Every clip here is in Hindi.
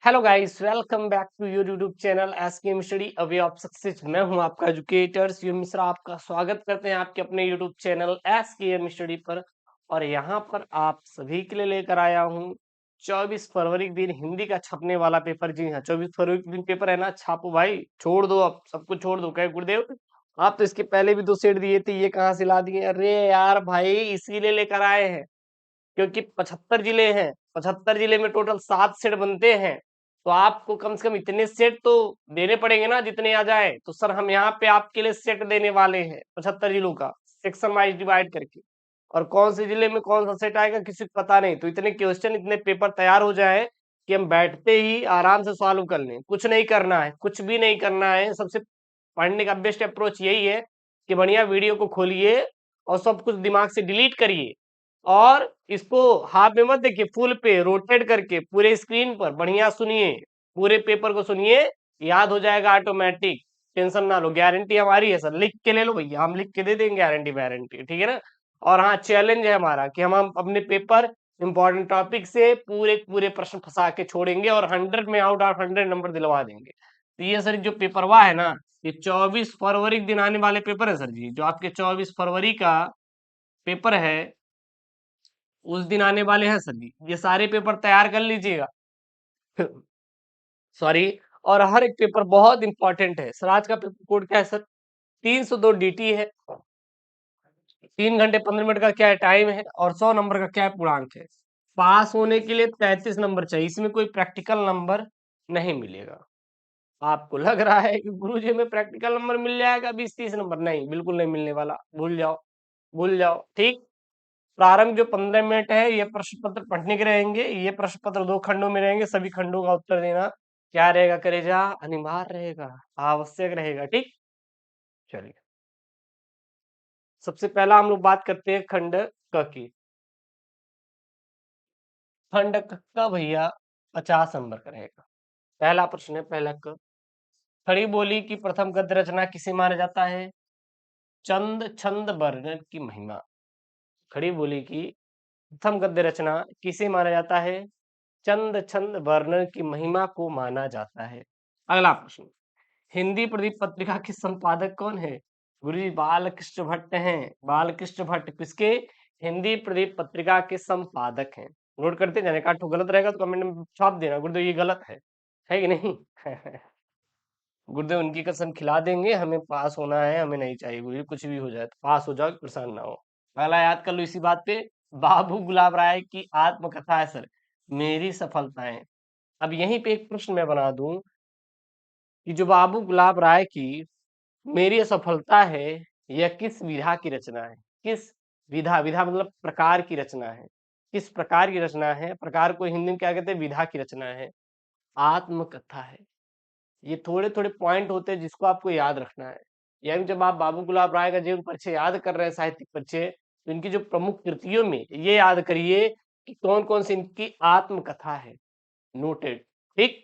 Hello guys, welcome back to your YouTube channel S K M study a way of success. मैं हूं आपका एजुकेटर शिव मिश्रा। आपका स्वागत करते हैं आपके अपने YouTube channel S K M study पर। और यहां पर आप सभी के लिए लेकर आया हूं 24 फरवरी के दिन हिंदी का छपने वाला पेपर। जी हाँ, 24 फरवरी के दिन पेपर है ना, छापो भाई। छोड़ दो, अब सब कुछ छोड़ दो। कहे गुरुदेव आप तो इसके पहले भी 2 सेट दिए थे, ये कहाँ से ला दिए? अरे यार भाई, इसीलिए लेकर आए हैं क्योंकि 75 जिले हैं। 75 जिले में टोटल 7 सेट बनते हैं। तो आपको कम से कम इतने सेट तो देने पड़ेंगे ना, जितने आ जाए। तो सर हम यहाँ पे आपके लिए सेट देने वाले हैं 75 जिलों का, सेक्शन वाइज डिवाइड करके। और कौन से जिले में कौन सा सेट आएगा किसी को पता नहीं। तो इतने क्वेश्चन, इतने पेपर तैयार हो जाए कि हम बैठते ही आराम से सॉल्व कर लें। कुछ नहीं करना है, कुछ भी नहीं करना है। सबसे पढ़ने का बेस्ट अप्रोच यही है कि बढ़िया वीडियो को खोलिए और सब कुछ दिमाग से डिलीट करिए और इसको हाफ में मत देखिए, फुल पे रोटेट करके पूरे स्क्रीन पर बढ़िया सुनिए। पूरे पेपर को सुनिए, याद हो जाएगा ऑटोमेटिक। टेंशन ना लो, गारंटी हमारी है सर। लिख के ले लो भैया, हम लिख के दे देंगे, गारंटी वारंटी, ठीक है ना। और हाँ, चैलेंज है हमारा कि हम अपने पेपर इंपॉर्टेंट टॉपिक से पूरे पूरे प्रश्न फंसा के छोड़ेंगे और 100 में आउट ऑफ 100 नंबर दिलवा देंगे। तो ये सर जो पेपरवा है ना, ये 24 फरवरी के दिन आने वाले पेपर है सर जी। जो आपके 24 फरवरी का पेपर है उस दिन आने वाले हैं सर जी। ये सारे पेपर तैयार कर लीजिएगा। सॉरी। और हर एक पेपर बहुत इंपॉर्टेंट है सर। आज का पेपर कोड क्या है सर? 302 डीटी है। 3 घंटे 15 मिनट का क्या है टाइम है, और 100 नंबर का क्या है पूर्णांक है। पास होने के लिए 33 नंबर चाहिए। इसमें कोई प्रैक्टिकल नंबर नहीं मिलेगा। आपको लग रहा है कि गुरुजी में प्रैक्टिकल नंबर मिल जाएगा 20-30 नंबर? नहीं, बिल्कुल नहीं मिलने वाला। भूल जाओ, भूल जाओ, ठीक। प्रारंभ जो 15 मिनट है, ये प्रश्न पत्र पढ़ने के रहेंगे। ये प्रश्न पत्र 2 खंडों में रहेंगे। सभी खंडों का उत्तर देना क्या रहेगा करेजा? अनिवार्य रहेगा, आवश्यक रहेगा, ठीक। चलिए, सबसे पहला हम लोग बात करते हैं खंड क की। खंड क का भैया 50 नंबर का रहेगा। पहला प्रश्न है, पहला क। खड़ी बोली की प्रथम गद्य रचना किसे माना जाता है? चंद छंद वर्णन की महिमा। खड़ी बोली की प्रथम गद्य रचना किसे माना जाता है? चंद छंद वर्णन की महिमा को माना जाता है। अगला प्रश्न, हिंदी प्रदीप पत्रिका के संपादक कौन है? गुरुजी बालकृष्ण भट्ट हैं। बालकृष्ण भट्ट किसके? हिंदी प्रदीप पत्रिका के संपादक हैं। नोट करते जाने का। ठो गलत रहेगा तो कमेंट में छाप देना, गुरुदेव ये गलत है कि नहीं? गुरुदेव उनकी कसम खिला देंगे। हमें पास होना है, हमें नहीं चाहिए गुरुजी कुछ भी हो जाए, तो पास हो जाओ, परेशान ना हो। अगला याद कर लो इसी बात पे। बाबू गुलाब राय की आत्मकथा है सर, मेरी सफलताएं। अब यहीं पे एक प्रश्न मैं बना दूं कि जो बाबू गुलाब राय की मेरी असफलता है, यह किस विधा की रचना है? किस विधा? विधा मतलब प्रकार की रचना है। किस प्रकार की रचना है? प्रकार को हिंदी में क्या कहते हैं? विधा की रचना है, आत्मकथा है। ये थोड़े थोड़े पॉइंट होते हैं जिसको आपको याद रखना है। यानी जब आप बाबू गुलाब राय का जीवन परिचय याद कर रहे हैं, साहित्यिक परिचय, तो इनकी जो प्रमुख कृतियों में ये याद करिए कि कौन कौन सी इनकी आत्मकथा है। नोटेड, ठीक।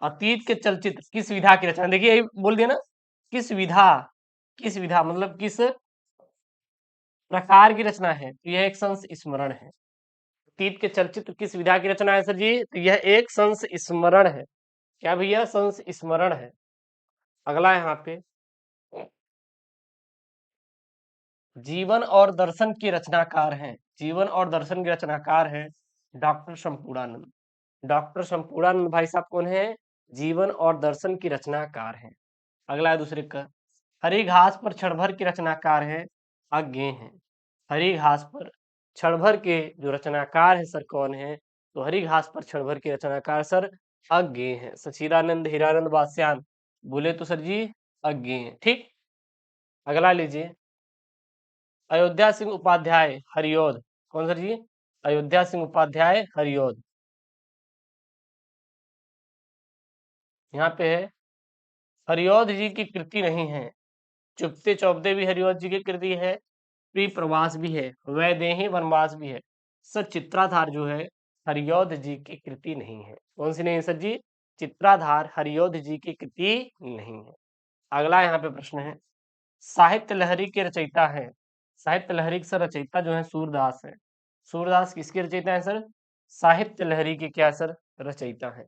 अतीत के चलचित्र किस विधा की रचना? देखिए यही बोल दिया ना, किस विधा। किस विधा मतलब किस प्रकार की रचना है, तो यह एक संस्मरण है। अतीत के चलचित्र किस विधा की रचना है सर जी? तो यह एक संस्मरण है। क्या भैया? संस्मरण है। अगला यहाँ पे, जीवन और दर्शन की रचनाकार हैं। जीवन और दर्शन के रचनाकार हैं डॉक्टर संपूर्णानंद। डॉक्टर संपूर्णानंद भाई साहब कौन है? जीवन और दर्शन की रचनाकार हैं। अगला है दूसरे का, हरी घास पर क्षण भर के रचनाकार है अज्ञे हैं। हरी घास पर क्षण भर के जो रचनाकार है सर कौन है? तो हरी घास पर क्षण भर के रचनाकार सर अज्ञे हैं। सचिदानंद हीरानंद वास्यान बोले तो सर जी अज्ञे हैं, ठीक। अगला लीजिए, अयोध्या सिंह उपाध्याय हरिऔध। कौन सर जी? अयोध्या सिंह उपाध्याय हरिऔध। यहाँ पे है, हरिऔध जी की कृति नहीं है। चुपते चौपदे भी हरिऔध जी की कृति है, प्रिय प्रवास भी है, वैदेही वनवास भी है। सर चित्राधार जो है हरिऔध जी की कृति नहीं है। कौन सी नहीं है सर जी? चित्राधार हरिऔध जी की कृति नहीं है। अगला यहाँ पे प्रश्न है, साहित्य लहरी के रचयिता है। साहित्य लहरी के सर रचयिता जो है सूरदास है। सूरदास किसके रचयिता है सर? साहित्य लहरी के क्या सर रचयिता हैं।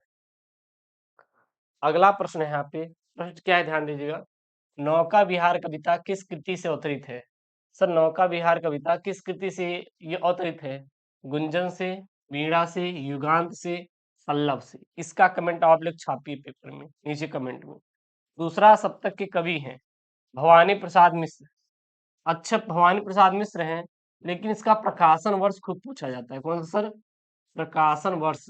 अगला प्रश्न है यहाँ पे, प्रश्न क्या है ध्यान दीजिएगा, नौका विहार कविता किस कृति से अवतरित है। सर नौका विहार कविता किस कृति से ये अवतरित है, गुंजन से, वीणा से, युगांत से, पल्लव से। इसका कमेंट आप लोग छापिए पेपर में नीचे कमेंट में। दूसरा सप्तक के कवि हैं भवानी प्रसाद मिश्र। अच्छा भवानी प्रसाद मिश्र हैं, लेकिन इसका प्रकाशन वर्ष खुद पूछा जाता है, कौन सा सर, प्रकाशन वर्ष।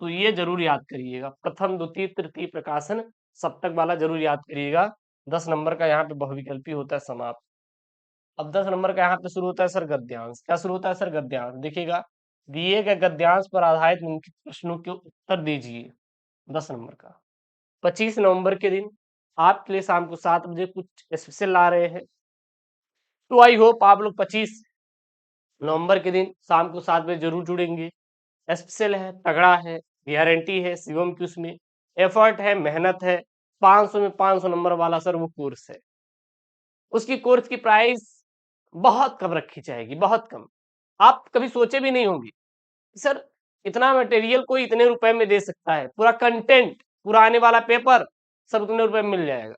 तो ये जरूर याद करिएगा, प्रथम द्वितीय तृतीय प्रकाशन सप्तक वाला जरूर याद करिएगा। 10 नंबर का यहाँ पे बहुविकल्पी होता है समाप्त। अब 10 नंबर का यहाँ पे शुरू होता है सर गद्यांश। क्या शुरू होता है सर, गद्यांश। देखिएगा, दिए गए गद्यांश पर आधारित निम्नलिखित प्रश्नों के उत्तर दीजिए। 10 नंबर का 25 नवंबर के दिन आपके लिए शाम को 7 बजे कुछ स्पेशल ला रहे हैं, तो आई होप आप लोग 25 नवंबर के दिन शाम को 7 बजे जरूर जुड़ेंगे। स्पेशल है, तगड़ा है, गारंटी है शिवम की, उसमें एफर्ट है, मेहनत है। 500 में 500 नंबर वाला सर वो कोर्स है। उसकी कोर्स की प्राइस बहुत कम रखी जाएगी, बहुत कम। आप कभी सोचे भी नहीं होंगे सर इतना मटेरियल कोई इतने रुपए में दे सकता है, पूरा कंटेंट, पूरा आने वाला पेपर सब उतने रुपए में मिल जाएगा।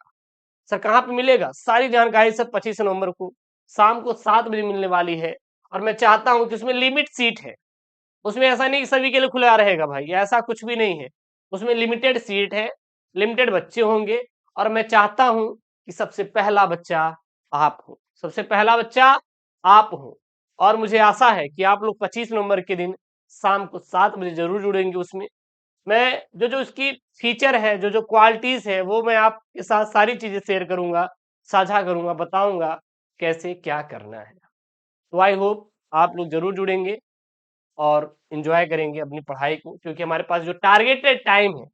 सर कहाँ पे मिलेगा, सारी जानकारी सर 25 नवंबर को शाम को 7 बजे मिलने वाली है। और मैं चाहता हूं कि उसमें लिमिट सीट है, उसमें ऐसा नहीं कि सभी के लिए खुला रहेगा भाई, ऐसा कुछ भी नहीं है। उसमें लिमिटेड सीट है, लिमिटेड बच्चे होंगे। और मैं चाहता हूं कि सबसे पहला बच्चा आप हो, सबसे पहला बच्चा आप हो। और मुझे आशा है कि आप लोग 25 नवंबर के दिन शाम को 7 बजे जरूर जुड़ेंगे। उसमें मैं जो जो इसकी फीचर है, जो जो क्वालिटीज है, वो मैं आपके साथ सारी चीजें शेयर करूंगा, साझा करूंगा, बताऊंगा कैसे क्या करना है। तो आई होप आप लोग जरूर जुड़ेंगे और एंजॉय करेंगे अपनी पढ़ाई को, क्योंकि हमारे पास जो टारगेटेड टाइम है,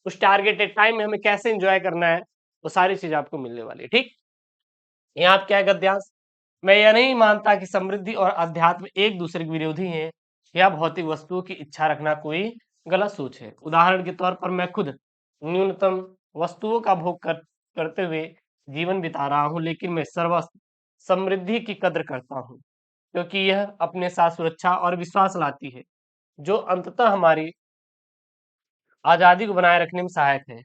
उस टारगेटेड टाइम में हमें कैसे एंजॉय करना है वो सारी चीज आपको मिलने वाली है। ठीक, यहाँ आप क्या है गद्यांश, मैं यह नहीं मानता कि समृद्धि और अध्यात्म एक दूसरे के विरोधी हैं या भौतिक वस्तुओं की इच्छा रखना कोई गलत सोच है। उदाहरण के तौर पर मैं खुद न्यूनतम वस्तुओं का भोग करते हुए जीवन बिता रहा हूँ, लेकिन मैं सर्वस्व समृद्धि की कद्र करता हूँ, क्योंकि यह अपने साथ सुरक्षा और विश्वास लाती है, जो अंततः हमारी आजादी को बनाए रखने में सहायक है।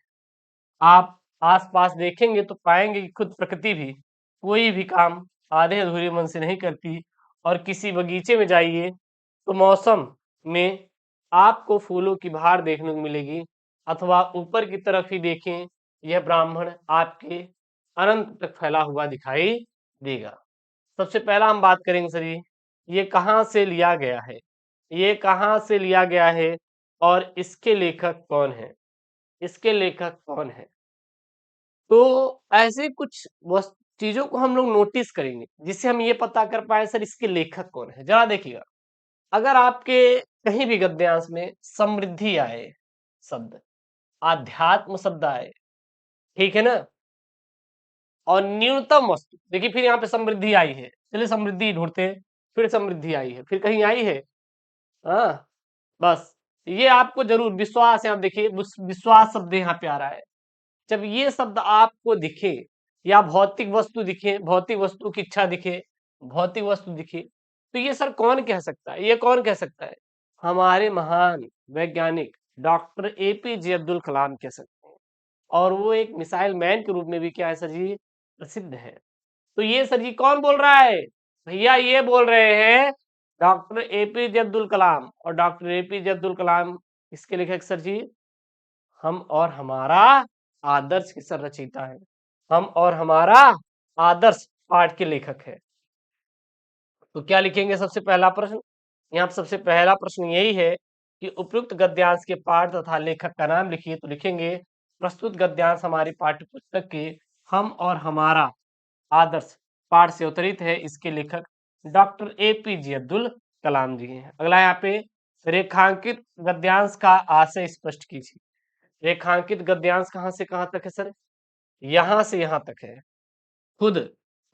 आप आसपास देखेंगे तो पाएंगे कि खुद प्रकृति भी कोई भी काम आधे अधूरे मन से नहीं करती। और किसी बगीचे में जाइए तो मौसम में आपको फूलों की बहार देखने को मिलेगी, अथवा ऊपर की तरफ ही देखें, यह ब्राह्मण आपके अनंत तक फैला हुआ दिखाई देगा। सबसे पहला हम बात करेंगे सर ये कहाँ से लिया गया है, ये कहाँ से लिया गया है और इसके लेखक कौन है, इसके लेखक कौन है। तो ऐसे कुछ चीजों को हम लोग नोटिस करेंगे जिससे हम ये पता कर पाए सर इसके लेखक कौन है। जरा देखिएगा, अगर आपके कहीं भी गद्यांश में समृद्धि आए शब्द, आध्यात्म शब्द आए, ठीक है ना, और न्यूनतम वस्तु, देखिए फिर यहाँ पे समृद्धि आई है, चलिए समृद्धि ढूंढते हैं, फिर समृद्धि आई है, फिर कहीं आई है, हाँ बस ये आपको जरूर विश्वास है। आप देखिए विश्वास शब्द यहाँ पे आ रहा है। जब ये शब्द आपको दिखे या भौतिक वस्तु दिखे, भौतिक वस्तु की इच्छा दिखे, भौतिक वस्तु दिखे, तो ये सर कौन कह सकता है, ये कौन कह सकता है, हमारे महान वैज्ञानिक डॉक्टर एपीजे अब्दुल कलाम कह सकते हैं। और वो एक मिसाइल मैन के रूप में भी क्या है सर जी, प्रसिद्ध है। तो ये सर जी कौन बोल रहा है, भैया ये बोल रहे हैं डॉक्टर एपीजे अब्दुल कलाम। और डॉक्टर एपीजे अब्दुल कलाम इसके लेखक सर जी हम और हमारा आदर्श के सर रचयिता है, हम और हमारा आदर्श पाठ के लेखक है। तो क्या लिखेंगे सबसे पहला प्रश्न, यहाँ पे सबसे पहला प्रश्न यही है कि उपयुक्त गद्यांश के पाठ तथा लेखक का नाम लिखिए। तो लिखेंगे प्रस्तुत गद्यांश हमारी पाठ्य पुस्तक के हम और हमारा आदर्श पाठ से अवतरित है, इसके लेखक डॉक्टर एपीजे अब्दुल कलाम जी हैं। अगला यहाँ पे रेखांकित गद्यांश का आशय स्पष्ट कीजिए। रेखांकित गद्यांश कहाँ से कहाँ तक है सर, यहाँ से यहाँ तक है। खुद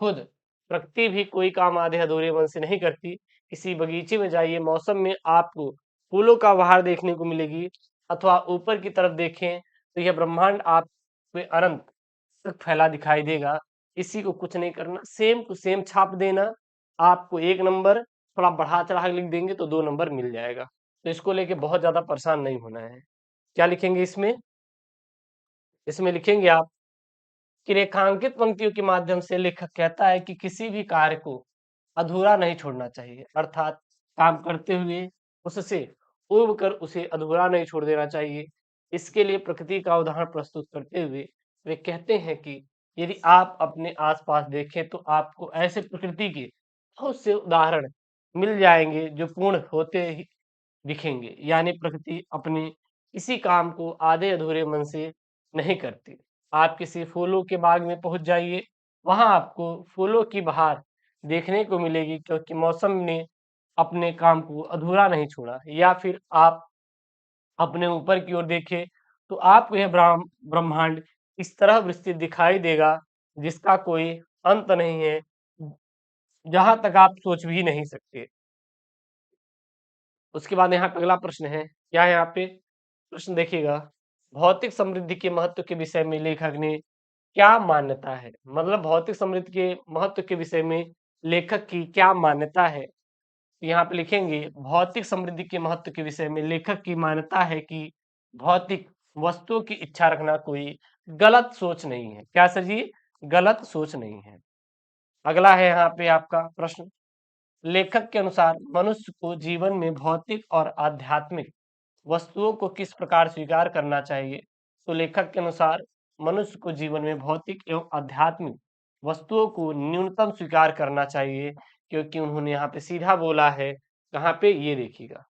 खुद प्रकृति भी कोई काम आधे अधूरे मन से नहीं करती। किसी बगीचे में जाइए, मौसम में आपको फूलों का बहार देखने को मिलेगी, अथवा ऊपर की तरफ देखें तो यह ब्रह्मांड आपको अनंत तक फैला दिखाई देगा। इसी को कुछ नहीं करना, सेम टू सेम छाप देना। आपको 1 नंबर, थोड़ा बढ़ा चढ़ा के लिख देंगे तो 2 नंबर मिल जाएगा। तो इसको लेके बहुत ज्यादा परेशान नहीं होना है। क्या लिखेंगे इसमें? इसमें लिखेंगे आप कि रेखांकित पंक्तियों के माध्यम से लेखक कहता है कि किसी भी कार्य को अधूरा नहीं छोड़ना चाहिए, अर्थात काम करते हुए उससे उब कर उसे अधूरा नहीं छोड़ देना चाहिए। इसके लिए प्रकृति का उदाहरण प्रस्तुत करते हुए वे कहते हैं कि यदि आप अपने आसपास देखें तो आपको ऐसे प्रकृति के बहुत से उदाहरण मिल जाएंगे जो पूर्ण होते ही दिखेंगे, यानी प्रकृति अपने किसी काम को आधे अधूरे मन से नहीं करती। आप किसी फूलों के बाग में पहुंच जाइए, वहां आपको फूलों की बहार देखने को मिलेगी, क्योंकि मौसम ने अपने काम को अधूरा नहीं छोड़ा। या फिर आप अपने ऊपर की ओर देखें तो आपको यह ब्रह्मांड इस तरह विस्तृत दिखाई देगा जिसका कोई अंत नहीं है, जहां तक आप सोच भी नहीं सकते। उसके बाद यहाँ पे अगला प्रश्न है, क्या है यहाँ पे प्रश्न देखिएगा। भौतिक समृद्धि के महत्व के विषय में लेखक ने क्या मान्यता है? मतलब भौतिक समृद्धि के महत्व के विषय में लेखक की क्या मान्यता है? तो यहाँ पे लिखेंगे भौतिक समृद्धि के महत्व के विषय में लेखक की मान्यता है कि भौतिक वस्तुओं की इच्छा रखना कोई गलत सोच नहीं है। क्या सर जी? गलत सोच नहीं है। अगला है यहाँ पे आपका प्रश्न, लेखक के अनुसार मनुष्य को जीवन में भौतिक और आध्यात्मिक वस्तुओं को किस प्रकार स्वीकार करना चाहिए? तो लेखक के अनुसार मनुष्य को जीवन में भौतिक एवं आध्यात्मिक वस्तुओं को न्यूनतम स्वीकार करना चाहिए, क्योंकि उन्होंने यहाँ पे सीधा बोला है। कहाँ पे? ये देखिएगा,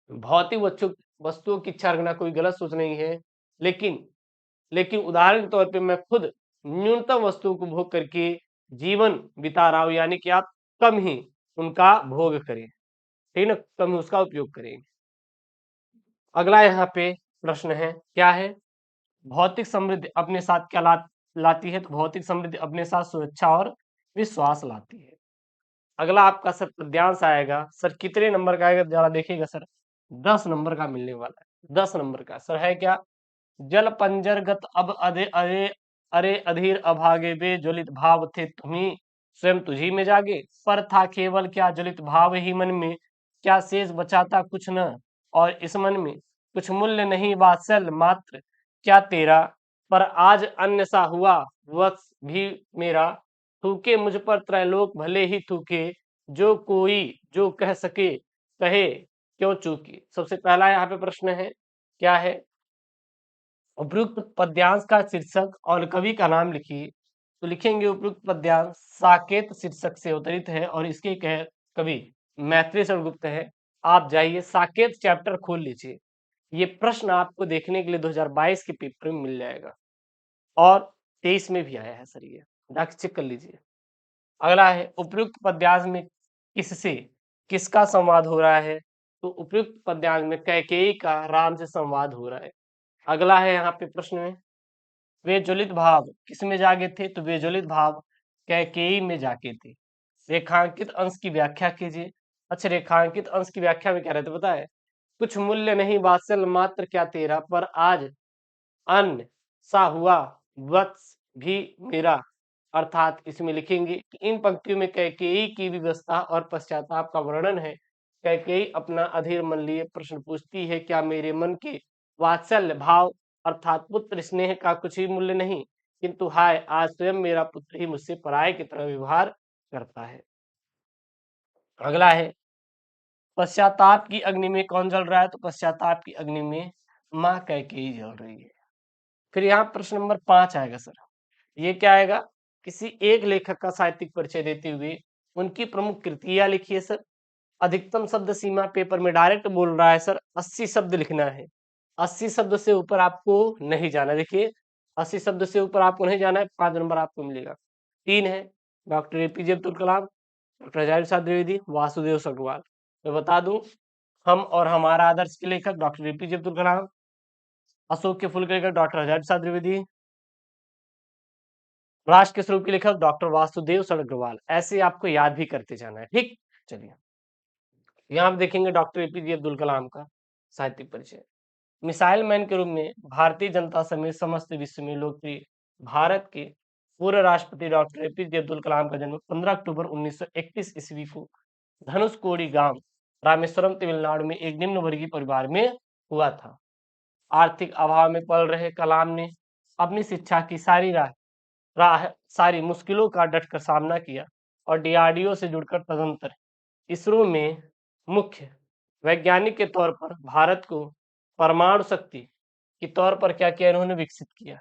भौतिक वस्तुओं की इच्छा रखना कोई गलत सोच नहीं है, लेकिन लेकिन उदाहरण के तौर पे मैं खुद न्यूनतम वस्तुओं को भोग करके जीवन बिता रहा हूं, यानी कि आप कम ही उनका भोग करें, ठीक ना, कम ही उसका उपयोग करें। अगला यहाँ पे प्रश्न है, क्या है? भौतिक समृद्धि अपने साथ क्या लाती है? तो भौतिक समृद्धि अपने साथ सुरक्षा और विश्वास लाती है। अगला आपका सर पद्यांश आएगा। सर कितने नंबर का आएगा जरा देखिएगा सर, 10 नंबर का मिलने वाला है। 10 नंबर का सर है क्या? जल पंजरगत अब अधे अरे अरे अधीर अभागे बे ज्वलित भाव थे तुम्ही, स्वयं तुझी में जागे, पर था केवल क्या ज्वलित भाव ही मन में, क्या शेष बचाता कुछ न, और इस मन में कुछ मूल्य नहीं वात्सल्य मात्र क्या तेरा, पर आज अन्य सा हुआ वत्स भी मेरा, थूके मुझ पर त्रैलोक भले ही थूके, जो कोई जो कह सके कहे क्यों चूके। सबसे पहला यहाँ पे प्रश्न है, क्या है? उपयुक्त पद्यांश का शीर्षक और कवि का नाम लिखिए। तो लिखेंगे उपयुक्त पद्यांश साकेत शीर्षक से अवतरित है और इसके कवि मैत्री शरण गुप्त है। आप जाइए साकेत चैप्टर खोल लीजिए, ये प्रश्न आपको देखने के लिए 2022 के पेपर में मिल जाएगा और 23 में भी आया है सर, ये जाके चेक कर लीजिए। अगला है उपयुक्त पद्यांश में किससे किसका संवाद हो रहा है? तो उपयुक्त पद्यांश में कैकेयी का राम से संवाद हो रहा है। अगला है यहाँ पे प्रश्न में, वे ज्वलित भाव किस में जागे थे? तो वे ज्वलित भाव कैकेयी में जाके थे। रेखांकित अंश की व्याख्या कीजिए। अच्छा, रेखांकित अंश की व्याख्या में क्या रहता है पता है? कुछ मूल्य नहीं वात्सल्य मात्र क्या तेरा, पर आज अन्न सा हुआ वत्स भी मेरा। अर्थात इसमें लिखेंगे कि इन पंक्तियों में कैकेयी की व्यवस्था और पश्चाताप का वर्णन है। कैकेयी अपना अधीर मन लिए प्रश्न पूछती है, क्या मेरे मन के वात्सल्य भाव अर्थात पुत्र स्नेह का कुछ ही मूल्य नहीं, किंतु हाय आज स्वयं मेरा पुत्र ही मुझसे पराये की तरह व्यवहार करता है। अगला है पश्चाताप की अग्नि में कौन जल रहा है? तो पश्चाताप की अग्नि में माँ कैकेयी जल रही है। फिर यहाँ प्रश्न नंबर 5 आएगा सर, ये क्या आएगा? किसी एक लेखक का साहित्यिक परिचय देते हुए उनकी प्रमुख कृतियां लिखिए सर। अधिकतम शब्द सीमा पेपर में डायरेक्ट बोल रहा है सर, 80 शब्द लिखना है। 80 शब्द से ऊपर आपको नहीं जाना। देखिए 80 शब्द से ऊपर आपको नहीं जाना है, 5 नंबर आपको मिलेगा। 3 है doctor APJ Abdul Kalam, doctor Hazari Prasad Dwivedi, Vasudev सगरवाल। मैं बता दूं, हम और हमारा आदर्श के लेखक डॉक्टर एपीजे अब्दुल कलाम, अशोक के फूल के लेखक डॉक्टर हजारी प्रसाद द्विवेदी, राष्ट्र के स्वरूप के लेखक डॉक्टर वासुदेव सड़ग्रवाल। ऐसे आपको याद भी करते जाना है, ठीक। चलिए यहाँ आप देखेंगे डॉक्टर एपीजे अब्दुल कलाम का साहित्यिक परिचय। मिसाइल मैन के रूप में भारतीय जनता समेत समस्त विश्व में लोकप्रिय भारत के पूर्व राष्ट्रपति डॉक्टर एपीजे अब्दुल कलाम का जन्म 15 अक्टूबर 1931 ईस्वी को धनुषकोडी गांव रामेश्वरम तमिलनाडु में एक निम्न वर्गीय परिवार में हुआ था। आर्थिक अभाव में पल रहे कलाम ने अपनी शिक्षा की सारी मुश्किलों का डटकर सामना किया और डीआरडीओ से जुड़कर तदंतर इसरो में मुख्य वैज्ञानिक के तौर पर भारत को परमाणु शक्ति के तौर पर क्या किया, इन्होंने विकसित किया।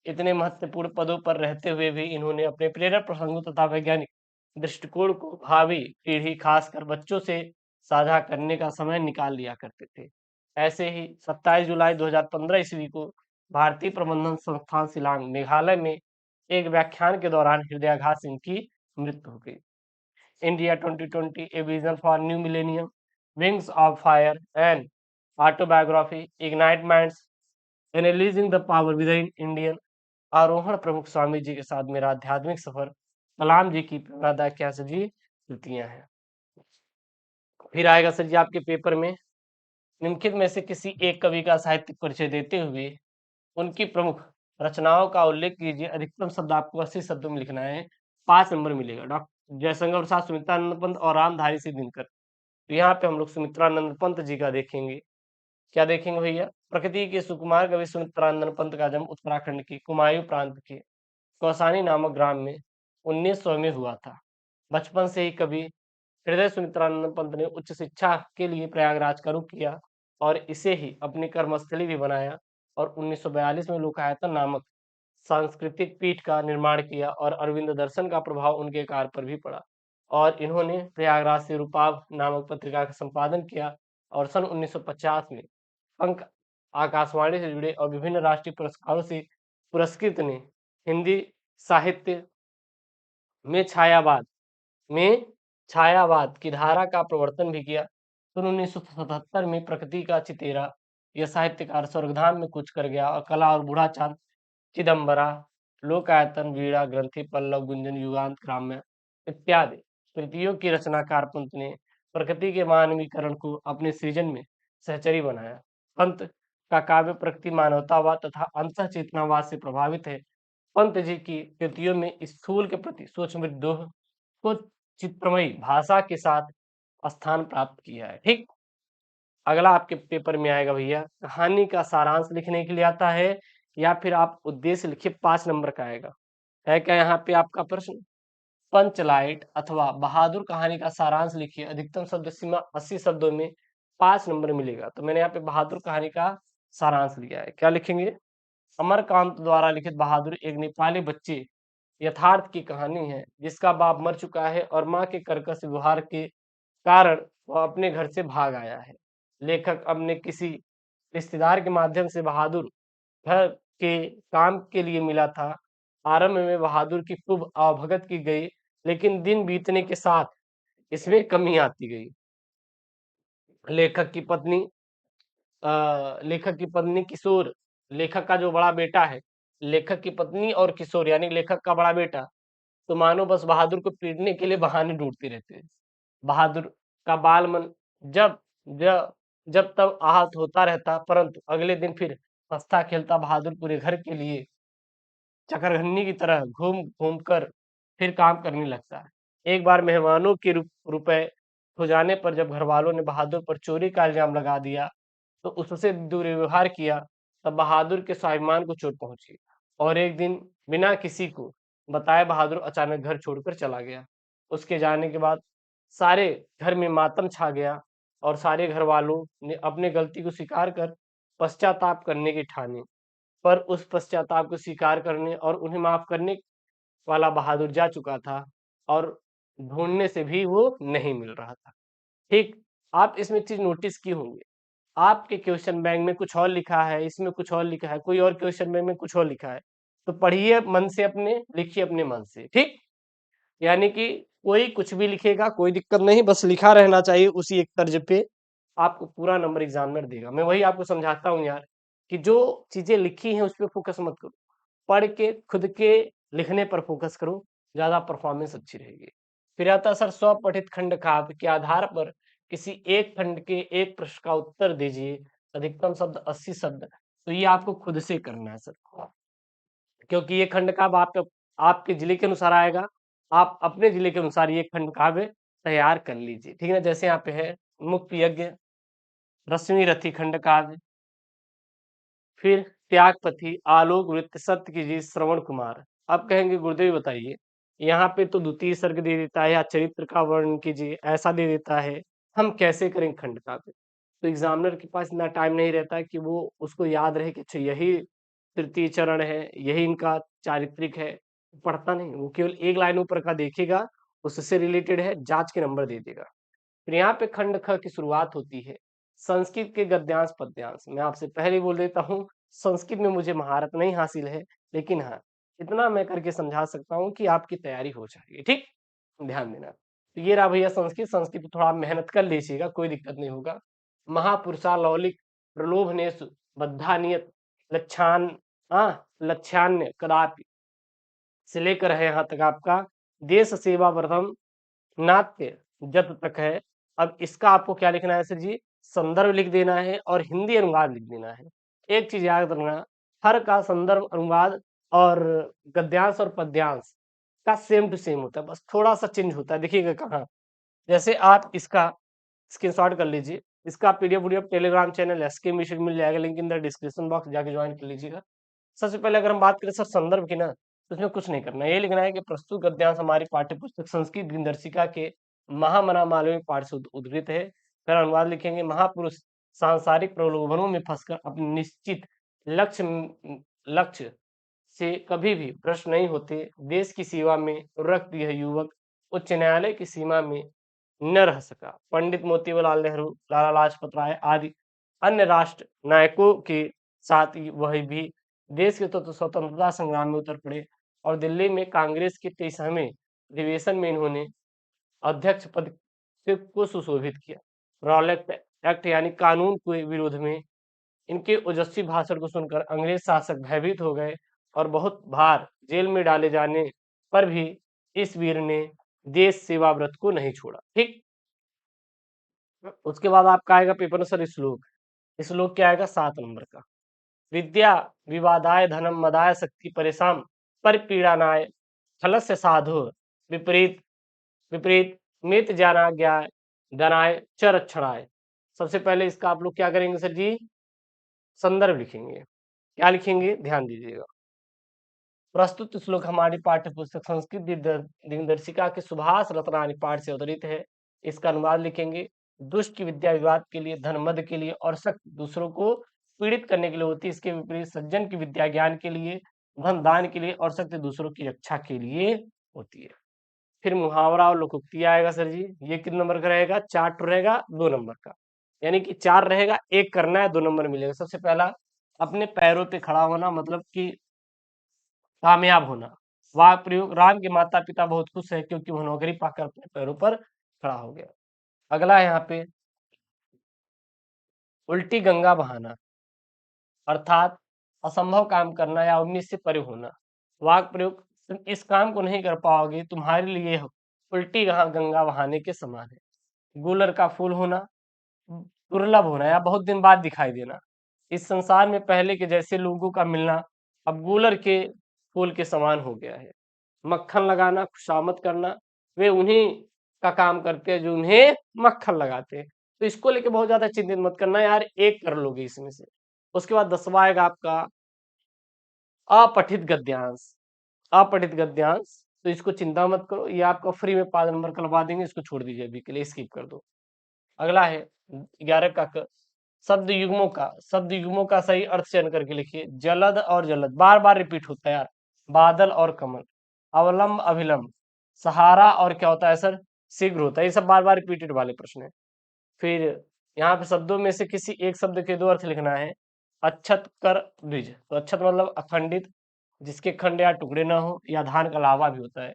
इतने महत्वपूर्ण पदों पर रहते हुए भी इन्होंने अपने प्रेरक प्रसंगों तथा वैज्ञानिक दृष्टिकोण को भावी पीढ़ी खासकर बच्चों से साझा करने का समय निकाल लिया करते थे। ऐसे ही 27 जुलाई 2015 ईस्वी को भारतीय प्रबंधन संस्थान शिलांग मेघालय में एक व्याख्यान के दौरान हृदयाघात से इनकी मृत्यु हो गई। India 2020 a vision for new millennium, wings of fire and autobiography, ignite minds, analysing the power with in Indian. आरोहण प्रमुख स्वामी जी के साथ मेरा आध्यात्मिक सफर, कलाम जी की प्रेरणादायक क्या सर जी कृतियां हैं। फिर आएगा सर जी आपके पेपर में निम्नलिखित में से किसी एक कवि का साहित्यिक परिचय देते हुए उनकी प्रमुख रचनाओं का उल्लेख कीजिए। अधिकतम शब्द आपको 80 शब्दों में लिखना है, 5 नंबर मिलेगा। डॉक्टर जयशंकर प्रसाद, सुमित्रानंद पंत और रामधारी सिंह दिनकर। तो यहाँ पे हम लोग सुमित्रानंद पंत जी का देखेंगे। क्या देखेंगे भैया? प्रकृति के सुकुमार कवि सुमित्रानंद पंत का जन्म उत्तराखंड के कुमायूं प्रांत के कौसानी नामक ग्राम में 1900 में हुआ था। बचपन से ही कवि हृदय सुमित्रानंद पंत ने उच्च शिक्षा के लिए प्रयागराज का रुख किया और इसे ही अपनी कर्मस्थली भी बनाया और 1942 में लोकायतन नामक सांस्कृतिक पीठ का निर्माण किया और अरविंद दर्शन का प्रभाव उनके कार्य पर भी पड़ा और इन्होंने प्रयागराज से रूपाभ नामक पत्रिका का संपादन किया और सन 1950 में अंक आकाशवाणी से जुड़े और विभिन्न राष्ट्रीय पुरस्कारों से पुरस्कृत ने हिंदी साहित्य में छायावाद की धारा का प्रवर्तन भी किया। सन 1977 में प्रकृति का चितेरा यह साहित्यकार स्वर्गधाम में कूच कर गया और कला और बूढ़ा चांद चिदम्बरा, लोकायतन, वीणा, ग्रंथि, पल्लव, गुंजन, युगांत, ग्राम्य इत्यादि कृतियों की रचनाकार पंत ने प्रकृति के मानवीकरण को अपने सृजन में सहचरी बनाया। पंत का काव्य प्रकृति मानवतावाद तथा अंतः चेतनावाद से प्रभावित है। पंत जी की कृतियों में स्थूल के प्रति सूक्ष्म विद्रोह को चित्रमयी भाषा के साथ स्थान प्राप्त किया है। ठीक, अगला आपके पेपर में आएगा भैया, कहानी का सारांश लिखने के लिए आता है या फिर आप उद्देश्य लिखिए, 5 नंबर का आएगा। है क्या यहाँ पे आपका प्रश्न? पंचलाइट अथवा बहादुर कहानी का सारांश लिखिए। अधिकतम शब्द सीमा 80 शब्दों में 5 नंबर मिलेगा। तो मैंने यहाँ पे बहादुर कहानी का सारांश लिया है। क्या लिखेंगे? अमरकांत द्वारा लिखित बहादुर एक नेपाली बच्चे यथार्थ की कहानी है जिसका बाप मर चुका है और माँ के कर्कश व्यवहार के कारण वह अपने घर से भाग आया है। लेखक अपने किसी रिश्तेदार के माध्यम से बहादुर घर के काम के लिए मिला था। आरंभ में बहादुर की खूब आवभगत की गई, लेकिन दिन बीतने के साथ इसमें कमी आती गई। लेखक की पत्नी किशोर, लेखक का जो बड़ा बेटा है, लेखक की पत्नी और किशोर यानी लेखक का बड़ा बेटा, तो मानो बस बहादुर को पीटने के लिए बहाने ढूंढते रहते हैं। बहादुर का बाल मन जब जब जब तब आहत होता रहता, परंतु अगले दिन फिर हंसता खेलता बहादुर पूरे घर के लिए चकरघन्नी की तरह घूम घूम कर फिर काम करने लगता है। एक बार मेहमानों के रुपए हो जाने पर जब घर वालों ने बहादुर पर चोरी का इल्जाम लगा दिया तो उससे दुर्व्यवहार किया, तब बहादुर के स्वाभिमान को चोट पहुंची और एक दिन बिना किसी को बताए बहादुर अचानक घर छोड़कर चला गया। उसके जाने के बाद सारे घर में मातम छा गया और सारे घर वालों ने अपने गलती को स्वीकार कर पश्चाताप करने की ठानी, पर उस पश्चाताप को स्वीकार करने और उन्हें माफ करने वाला बहादुर जा चुका था और ढूंढने से भी वो नहीं मिल रहा था। ठीक, आप इसमें चीज नोटिस की होंगे, आपके क्वेश्चन बैंक में कुछ और लिखा है, इसमें कुछ और लिखा है, कोई और क्वेश्चन बैंक में कुछ और लिखा है। तो पढ़िए मन से, अपने लिखिए अपने मन से। ठीक, यानी कि कोई कुछ भी लिखेगा, कोई दिक्कत नहीं, बस लिखा रहना चाहिए उसी एक तर्ज पे, आपको पूरा नंबर एग्जामिनर देगा। मैं वही आपको समझाता हूँ यार कि जो चीजें लिखी हैं उस पर फोकस मत करो, पढ़ के खुद के लिखने पर फोकस करो, ज्यादा परफॉर्मेंस अच्छी रहेगी। फिर आता है सर स्वपठित खंड काव्य के आधार पर किसी एक खंड के एक प्रश्न का उत्तर दीजिए। अधिकतम शब्द 80 शब्द। तो ये आपको खुद से करना है सर, क्योंकि ये खंड काव्य आपके जिले के अनुसार आएगा। आप अपने जिले के अनुसार ये खंड काव्य तैयार कर लीजिए। ठीक है ना, जैसे यहाँ पे है मुक्त यज्ञ, रश्मि रथी खंड काव्य, फिर त्यागपति, आलोक वृत्त, सत्य की जीत, श्रवण कुमार। अब कहेंगे गुरुदेव बताइए, यहाँ पे तो द्वितीय सर्ग दे देता है या चरित्र का वर्णन कीजिए ऐसा दे देता है, हम कैसे करें खंड काव्य? तो एग्जामिनर के पास इतना टाइम नहीं रहता कि वो उसको याद रहे कि अच्छा यही तृतीय चरण है, यही इनका चारित्रिक है, पढ़ता नहीं, वो केवल एक लाइन ऊपर का देखेगा, उससे रिलेटेड है, जांच के नंबर दे देगा। फिर यहाँ पे खंड ख की शुरुआत होती है संस्कृत के गद्यांश पद्यांश। मैं आपसे पहले ही बोल देता हूँ, संस्कृत में मुझे महारत नहीं हासिल है, लेकिन हाँ इतना मैं करके समझा सकता हूँ कि आपकी तैयारी हो जाएगी। ठीक, ध्यान देना। तो ये रहा भैया संस्कृत। संस्कृत पे थोड़ा मेहनत कर लीजिएगा, कोई दिक्कत नहीं होगा। महापुरुषा लौलिक प्रलोभनेशु बद्धानियत लक्षान लक्ष्यान्य कदापि से लेकर है यहाँ तक आपका देश सेवा व्रतम नाट्य जब तक है। अब इसका आपको क्या लिखना है सर जी? संदर्भ लिख देना है और हिंदी अनुवाद लिख देना है। एक चीज याद रखना, हर का संदर्भ अनुवाद और गद्यांश और पद्यांश का सेम टू सेम होता है, बस थोड़ा सा चेंज होता है। देखिएगा कहाँ, जैसे आप इसका स्क्रीनशॉट कर लीजिए, इसका PDF Telegram channel S K mission मिल जाएगा, link in the description box, जाके ज्वाइन कर लीजिएगा। सबसे पहले अगर हम बात करें सर संदर्भ की ना, तो इसमें कुछ नहीं करना, ये लिखना है कि प्रस्तुत गद्यांश हमारी पाठ्य पुस्तक संस्कृत दिनदर्शिका के महामना मालवीय पाठ से उद्धृत है। फिर अनुवाद लिखेंगे, महापुरुष सांसारिक प्रलोभनों में फंसकर अपने निश्चित लक्ष्य से कभी भी भ्रष्ट नहीं होते, देश की सेवा में रक्त यह युवक उच्च न्यायालय की सीमा में न रह सका। पंडित मोतीलाल नेहरू, लाला लाजपत राय आदि अन्य राष्ट्र नायकों के साथ ही वह भी देश के तो स्वतंत्रता संग्राम में उतर पड़े और दिल्ली में कांग्रेस के 23वें अधिवेशन में इन्होंने अध्यक्ष पद को सुशोभित किया। रॉलेट एक्ट यानी कानून के विरोध में इनके ओजस्वी भाषण को सुनकर अंग्रेज शासक भयभीत हो गए और बहुत बार जेल में डाले जाने पर भी इस वीर ने देश सेवा व्रत को नहीं छोड़ा। ठीक, उसके बाद आपका आएगा पेपर में सर श्लोक। श्लोक क्या आएगा? 7 नंबर का। विद्या विवादाय धनम मदाय शक्ति परेशान परिपीड़ानाय फलस्य साधु विपरीत विपरीत मित ज्ञानाज्ञाय धनाय च रक्षणाय। सबसे पहले इसका आप लोग क्या करेंगे सर जी? संदर्भ लिखेंगे। क्या लिखेंगे? ध्यान दीजिएगा। प्रस्तुत श्लोक हमारी पाठ्य पुस्तक संस्कृत दिनदर्शिका के सुभाष रत्नानी पाठ से अवतरित है। इसका अनुवाद लिखेंगे, दुष्ट की विद्या विवाद के लिए, धन मद के लिए और शक्त दूसरों को पीड़ित करने के लिए होती है। इसके विपरीत सज्जन की विद्या ज्ञान के लिए, धन दान के लिए और शक्ति दूसरों की रक्षा के लिए होती है। फिर मुहावरा और लोकोक्ति आएगा सर जी। ये कितने नंबर का रहेगा? 4 रहेगा, 2 नंबर का, यानी कि 4 रहेगा, 1 करना है, 2 नंबर मिलेगा। सबसे पहला, अपने पैरों पे खड़ा होना, मतलब कि कामयाब होना। वाक प्रयोग, राम के माता पिता बहुत खुश है क्योंकि वह नौकरी पाकर अपने पैरों पर खड़ा हो गया। अगला है यहाँ पे उल्टी गंगा बहाना, अर्थात असंभव काम करना या उम्मीद से परे होना। वाक प्रयोग, तुम इस काम को नहीं कर पाओगे, तुम्हारे लिए उल्टी गंगा बहाने के समान है। गुलर का फूल होना, दुर्लभ होना या बहुत दिन बाद दिखाई देना। इस संसार में पहले के जैसे लोगों का मिलना अब गूलर के फूल के समान हो गया है। मक्खन लगाना, खुशामद करना, वे उन्हीं का काम करते हैं जो उन्हें मक्खन लगाते हैं। तो इसको लेके बहुत ज्यादा चिंतित मत करना यार, 1 कर लोगे इसमें से। उसके बाद 10वां आएगा आपका अपठित गद्यांश। अपठित गद्यांश, तो इसको चिंता मत करो, ये आपका फ्री में 5 नंबर करवा देंगे, इसको छोड़ दीजिए अभी के लिए, स्किप कर दो। अगला है 11 का शब्द युग्मों का सही अर्थ चयन करके लिखिए। जलद और जलद बार बार रिपीट होता है यार। बादल और कमल, अवलंब अभिलंब, सहारा और क्या होता है सर? शीघ्र होता है। ये सब बार बार रिपीटेड वाले प्रश्न है। फिर यहाँ पे शब्दों में से किसी एक शब्द के 2 अर्थ लिखना है। अच्छत कर द्विज, तो अच्छत मतलब अखंडित, जिसके खंड या टुकड़े ना हो, या धान का लावा भी होता है।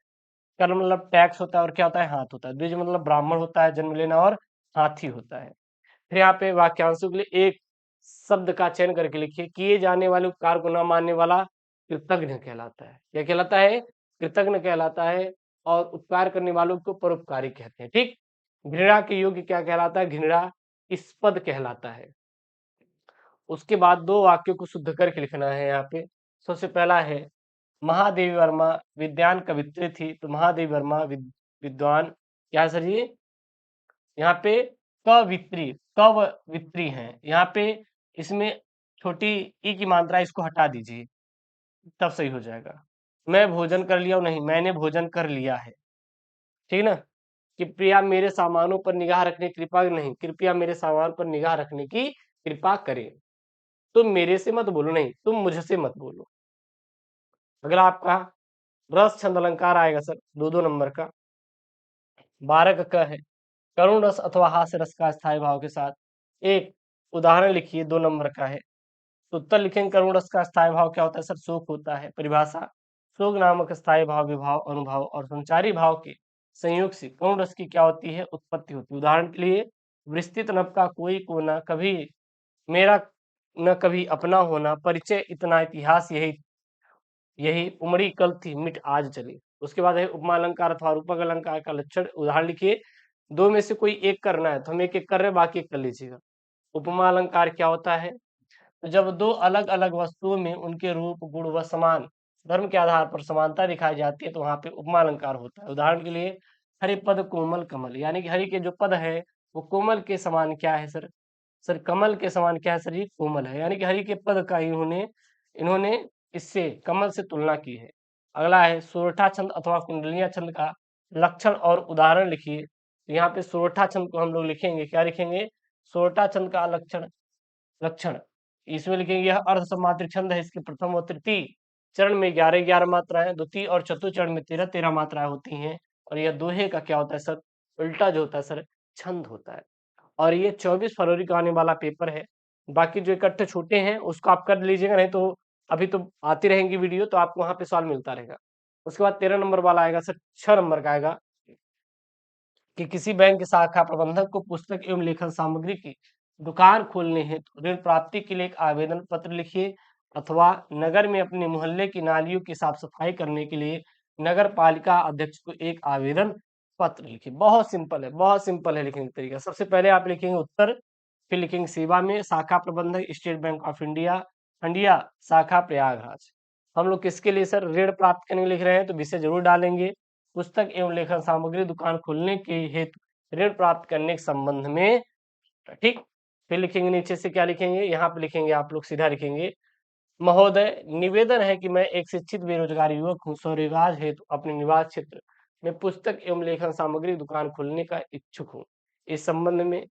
कर मतलब टैक्स होता है और क्या होता है? हाथ होता है। द्विज मतलब ब्राह्मण होता है, जन्म लेना, और हाथी होता है। फिर यहाँ पे वाक्यांशों के लिए एक शब्द का चयन करके लिखिए। किए जाने वाले उपकार को न मानने वाला कृतज्ञ कहलाता है। क्या कहलाता है? कृतज्ञ कहलाता है। और उपकार करने वालों को परोपकारी कहते हैं। ठीक, घृणा के योग्य क्या कहलाता है? घृणास्पद कहलाता है। उसके बाद 2 वाक्यों को शुद्ध करके लिखना है यहाँ पे। सबसे पहला है, महादेवी वर्मा विद्वान कवित्री थी, तो महादेवी वर्मा विद्वान क्या है सर जी? यहाँ पे कवित्री, कवित्री हैं। यहाँ पे इसमें छोटी ई की मात्रा, इसको हटा दीजिए, तब सही हो जाएगा। मैं भोजन कर लिया हूँ, नहीं, मैंने भोजन कर लिया है। ठीक है ना? कृपया मेरे सामानों पर निगाह रखने की कृपा नहीं, कृपया मेरे सामान पर निगाह रखने की कृपा करें। तुम मेरे से मत बोलो, नहीं, तुम मुझसे मत बोलो। अगला आपका रस छंद अलंकार आएगा सर, 2-2 नंबर का। 12 का क है। करुण रस अथवा हास्य रस का स्थायी भाव के साथ एक उदाहरण लिखिए, 2 नंबर का है। तो उत्तर लिखेंगे करुण रस का स्थायी भाव क्या होता है सर? शोक होता है। परिभाषा, शोक नामक स्थायी भाव विभाव अनुभव और संचारी भाव के संयोग से करुण रस की क्या होती है? उत्पत्ति होती है। उदाहरण के लिए, विस्तृत नभ का कोई कोना, कभी मेरा न कभी अपना होना, परिचय इतना इतिहास यही यही उमड़ी कल थी मिट आज चली। उसके बाद है उपमा अलंकार अथवा रूपक अलंकार का लक्षण। उदाहरण लिखिए, दो में से कोई एक करना है तो हम एक एक कर रहे हैं, बाकी एक कर लीजिएगा। उपमा अलंकार क्या होता है? तो जब दो अलग अलग वस्तुओं में उनके रूप गुण व समान धर्म के आधार पर समानता दिखाई जाती है तो वहां पे उपमा अलंकार होता है। उदाहरण के लिए, हरि पद कोमल कमल, यानी कि हरि के जो पद है वो कोमल के समान क्या है सर? सर कमल के समान क्या है सर? ये कोमल है, यानी कि हरि के पद का इन्होंने इन्होंने इससे कमल से तुलना की है। अगला है सोरठा छंद अथवा कुंडलिया छंद का लक्षण और उदाहरण लिखिए। तो यहाँ पे सोरठा छंद को हम लोग लिखेंगे, क्या लिखेंगे? सोरठा छंद का लक्षण लक्षण इसमें लिखेंगे, यह अर्ध समात्रिक छंद है। इसके प्रथम और तृतीय चरण में 11-11 मात्राएं, द्वितीय और चतुर्थ चरण में 13-13 मात्राएं होती हैं। और यह दोहे का क्या होता है सर? उल्टा जो होता है सर, छंद होता है। और ये 24 फरवरी को आने वाला पेपर है। बाकी जो इकट्ठे छोटे हैं उसको आप कर लीजिएगा, नहीं तो अभी तो आती रहेंगी वीडियो, तो आपको वहां पे सवाल मिलता रहेगा। उसके बाद 13 नंबर वाला आएगा सर, 6 नंबर का आएगा कि किसी बैंक के शाखा प्रबंधक को पुस्तक एवं लेखन सामग्री की दुकान खोलने हेतु ऋण प्राप्ति के लिए एक आवेदन पत्र लिखिए, अथवा नगर में अपने मोहल्ले की नालियों की साफ सफाई करने के लिए नगर पालिका अध्यक्ष को एक आवेदन पत्र लिखिए। बहुत सिंपल है, बहुत सिंपल है लिखने का तरीका। सबसे पहले आप लिखेंगे उत्तर, फिर लिखेंगे सेवा में शाखा प्रबंधक state bank of India, India शाखा प्रयागराज। हम लोग किसके लिए सर? ऋण प्राप्त करने के लिए लिख रहे हैं तो विषय जरूर डालेंगे, पुस्तक एवं लेखन सामग्री दुकान खोलने के हेतु ऋण प्राप्त करने के संबंध में। ठीक, फिर लिखेंगे नीचे से, क्या लिखेंगे? यहाँ पे लिखेंगे, आप लोग सीधा लिखेंगे, महोदय निवेदन है कि मैं एक शिक्षित बेरोजगार युवक हूँ, स्वरोजगार हेतु अपने निवास क्षेत्र में पुस्तक एवं लेखन सामग्री दुकान खोलने का इच्छुक हूँ। इस संबंध में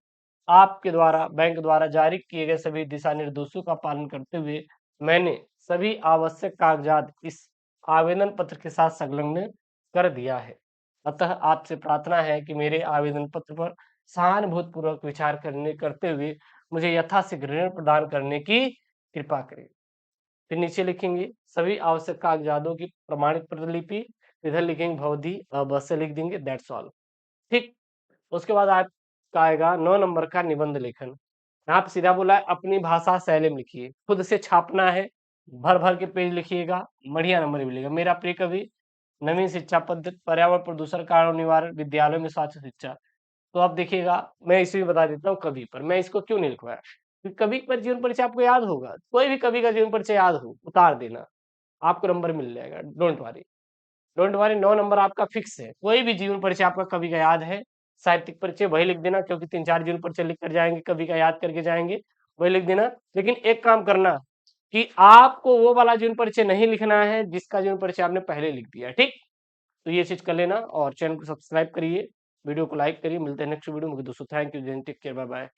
आपके द्वारा बैंक द्वारा जारी किए गए सभी दिशा निर्देशों का पालन करते हुए मैंने सभी आवश्यक कागजात इस आवेदन पत्र के साथ संलग्न कर दिया है। अतः आपसे प्रार्थना है कि मेरे आवेदन पत्र पर सहानुभूतिपूर्वक विचार करते हुए मुझे यथाशीघ्र ऋण प्रदान करने की कृपा करें। फिर नीचे लिखेंगे सभी आवश्यक कागजातों की प्रमाणित प्रतिलिपि, इधर लिखेंगे भवधी बस से लिख देंगे, दैट्स ऑल। ठीक, उसके बाद आपका आएगा 9 नंबर का निबंध लेखन। यहाँ पे सीधा बोला है अपनी भाषा शैली में लिखिए, खुद से छापना है, भर भर के पेज लिखिएगा, बढ़िया नंबर मिलेगा। मेरा प्रिय कवि, नवीन शिक्षा पद्धति, पर्यावरण प्रदूषण कारण निवारण, विद्यालयों में स्वास्थ्य शिक्षा। तो आप देखिएगा, मैं इसे भी बता देता हूँ कवि पर, मैं इसको क्यों नहीं लिखवाया, क्योंकि कवि पर जीवन परिचय आपको याद होगा, कोई भी कवि का जीवन परिचय याद हो उतार देना, आपको नंबर मिल जाएगा, don't worry. Don't worry, 9 number आपका फिक्स है। कोई भी जीवन परिचय आपका कवि का याद है, साहित्यिक परिचय वही लिख देना, क्योंकि 3-4 जीवन परिचय लिख कर जाएंगे, कवि का याद करके जाएंगे, वही लिख देना। लेकिन एक काम करना कि आपको वो वाला जीवन परिचय नहीं लिखना है जिसका जीवन परिचय आपने पहले लिख दिया, ठीक? तो ये चीज कर लेना और चैनल को सब्सक्राइब करिए, वीडियो को लाइक करिए। मिलते हैं नेक्स्ट वीडियो में दोस्तों। Thank you, take care, bye bye.